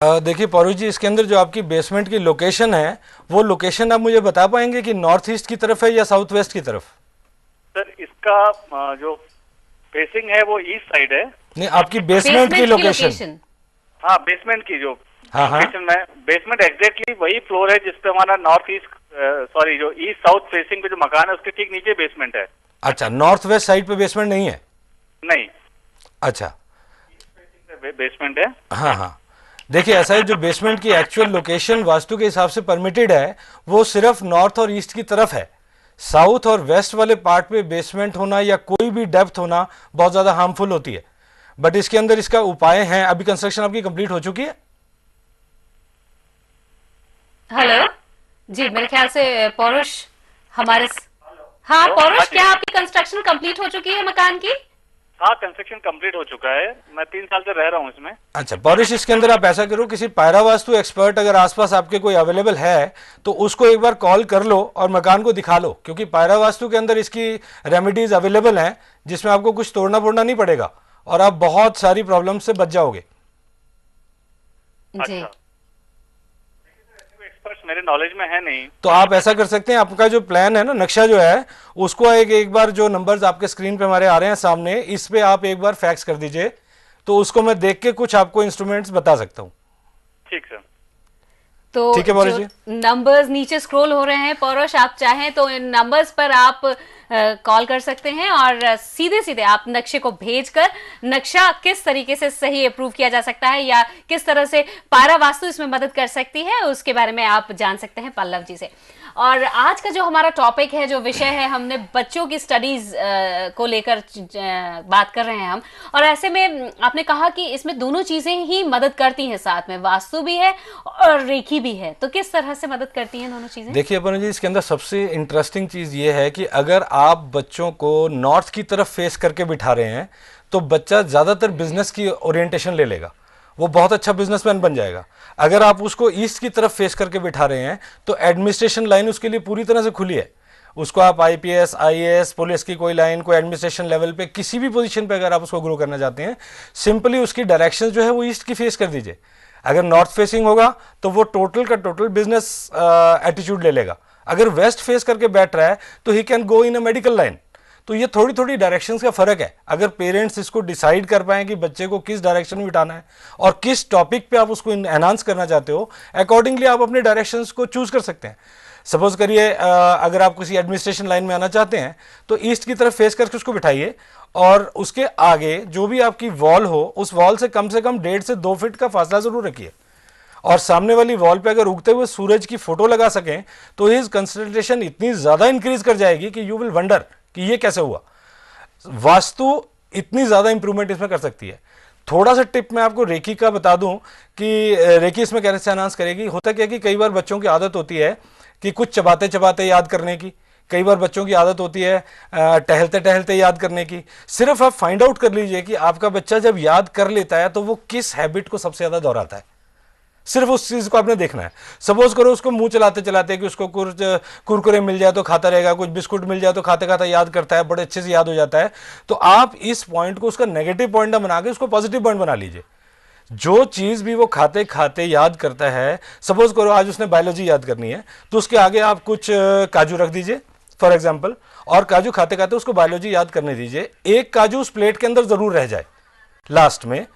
देखिए पौरुष जी, इसके अंदर जो आपकी बेसमेंट की लोकेशन है, वो लोकेशन आप मुझे बता पाएंगे कि नॉर्थ ईस्ट की तरफ है या साउथ वेस्ट की तरफ? सर इसका जो फेसिंग है वो ईस्ट साइड है। नहीं, आपकी बेसमेंट की लोकेशन। हाँ, बेसमेंट की जो हाँ हाँ लोकेशन में, बेसमेंट एग्जैक्टली वही फ्लोर है जिसपे हमारा नॉर्थ ईस्ट सॉरी जो ईस्ट साउथ फेसिंग पे जो मकान है उसके ठीक नीचे बेसमेंट है। अच्छा, नॉर्थ वेस्ट साइड पे बेसमेंट नहीं है? नहीं। अच्छा, बेसमेंट है। हाँ हाँ। देखिए ऐसा है, जो बेसमेंट की एक्चुअल लोकेशन वास्तु के हिसाब से परमिटेड है वो सिर्फ नॉर्थ और ईस्ट की तरफ है। साउथ और वेस्ट वाले पार्ट पे बेसमेंट होना या कोई भी डेप्थ होना बहुत ज़्यादा हार्मफुल होती है। बट इसके अंदर इसका उपाय है। अभी कंस्ट्रक्शन आपकी कंप्लीट हो चुकी है? हेलो जी, मेरे ख्याल से पौरुष हमारे हाँ पौरुष, क्या आपकी कंस्ट्रक्शन कंप्लीट हो चुकी है मकान की? हाँ, कंस्ट्रक्शन कंप्लीट हो चुका है। मैं 3 साल से रह रहा हूँ इसमें। अच्छा पौरुष, इसके अंदर आप ऐसा करो, किसी पायरा वास्तु एक्सपर्ट अगर आसपास आपके कोई अवेलेबल है तो उसको एक बार कॉल कर लो और मकान को दिखा लो, क्योंकि पायरा वास्तु के अंदर इसकी रेमेडीज अवेलेबल हैं जिसमें आपको कुछ तोड़ना फोड़ना नहीं पड़ेगा और आप बहुत सारी प्रॉब्लम से बच जाओगे। जी। एक्सपर्ट्स मेरे नॉलेज में है नहीं। तो आप ऐसा कर सकते हैं, आपका जो प्लान है ना, नक्शा जो है, उसको एक बार जो नंबर्स आपके स्क्रीन पे हमारे आ रहे हैं सामने, इस पे आप एक बार फैक्स कर दीजिए तो उसको मैं देख के कुछ आपको इंस्ट्रूमेंट्स बता सकता हूँ। ठीक सर। तो ठीक है पौरुष जी। नंबर्स नीचे स्क्रॉल हो रहे हैं पौरुष, आप चाहें तो इन नंबर्स पर आप कॉल कर सकते हैं और सीधे सीधे आप नक्शे को भेजकर नक्शा किस तरीके से सही अप्रूव किया जा सकता है या किस तरह से पारा वास्तु इसमें मदद कर सकती है उसके बारे में आप जान सकते हैं पल्लव जी से। और आज का जो हमारा टॉपिक है, जो विषय है, हमने बच्चों की स्टडीज को लेकर बात कर रहे हैं हम। और ऐसे में आपने कहा कि इसमें दोनों चीजें ही मदद करती हैं, साथ में वास्तु भी है और रेखी भी है, तो किस तरह से मदद करती हैं दोनों चीजें? देखिए अपन जी, इसके अंदर सबसे इंटरेस्टिंग चीज ये है कि अगर आप बच्चों को नॉर्थ की तरफ फेस करके बिठा रहे हैं तो बच्चा ज्यादातर बिजनेस की ओरिएंटेशन ले लेगा, वो बहुत अच्छा बिजनेसमैन बन जाएगा। अगर आप उसको ईस्ट की तरफ फेस करके बिठा रहे हैं तो एडमिनिस्ट्रेशन लाइन उसके लिए पूरी तरह से खुली है। उसको आप आईपीएस, आईएएस, पुलिस की कोई लाइन, कोई एडमिनिस्ट्रेशन लेवल पे किसी भी पोजीशन पे अगर आप उसको ग्रो करना चाहते हैं, सिंपली उसकी डायरेक्शन जो है वो ईस्ट की फेस कर दीजिए। अगर नॉर्थ फेसिंग होगा तो वो टोटल का टोटल बिजनेस एटीट्यूड ले लेगा। अगर वेस्ट फेस करके बैठ रहा है तो he can go in a medical line. तो ये थोड़ी थोड़ी डायरेक्शंस का फर्क है। अगर पेरेंट्स इसको डिसाइड कर पाएं कि बच्चे को किस डायरेक्शन में बिठाना है और किस टॉपिक पे आप उसको एनहांस करना चाहते हो, अकॉर्डिंगली आप अपने डायरेक्शंस को चूज कर सकते हैं। सपोज करिए अगर आप किसी एडमिनिस्ट्रेशन लाइन में आना चाहते हैं तो ईस्ट की तरफ फेस करके उसको बिठाइए और उसके आगे जो भी आपकी वॉल हो, उस वॉल से कम 1.5 से 2 फीट का फासला जरूर रखिए। और सामने वाली वॉल पे अगर उगते हुए सूरज की फोटो लगा सकें तो हिज कंसंट्रेशन इतनी ज्यादा इंक्रीज कर जाएगी कि यू विल वंडर कि ये कैसे हुआ। वास्तु इतनी ज्यादा इंप्रूवमेंट इसमें कर सकती है। थोड़ा सा टिप मैं आपको रेकी का बता दूं कि रेकी इसमें कैसे एनहांस करेगी। होता क्या कि कई बार बच्चों की आदत होती है कि कुछ चबाते चबाते याद करने की, कई बार बच्चों की आदत होती है टहलते टहलते याद करने की। सिर्फ आप फाइंड आउट कर लीजिए कि आपका बच्चा जब याद कर लेता है तो वो किस हैबिट को सबसे ज्यादा दोहराता है। सिर्फ उस चीज को आपने देखना है। सपोज करो उसको मुंह चलाते चलाते कि उसको कुछ कुरकुरे मिल जाए तो खाता रहेगा, कुछ बिस्कुट मिल जाए तो खाते खाते याद करता है, बड़े अच्छे से याद हो जाता है। तो आप इस पॉइंट को उसका नेगेटिव पॉइंट ना बना के उसको पॉजिटिव पॉइंट बना लीजिए। जो चीज भी वो खाते खाते याद करता है, सपोज करो आज उसने बायोलॉजी याद करनी है तो उसके आगे आप कुछ काजू रख दीजिए फॉर एग्जाम्पल, और काजू खाते खाते उसको बायोलॉजी याद करने दीजिए। एक काजू उस प्लेट के अंदर जरूर रह जाए लास्ट में,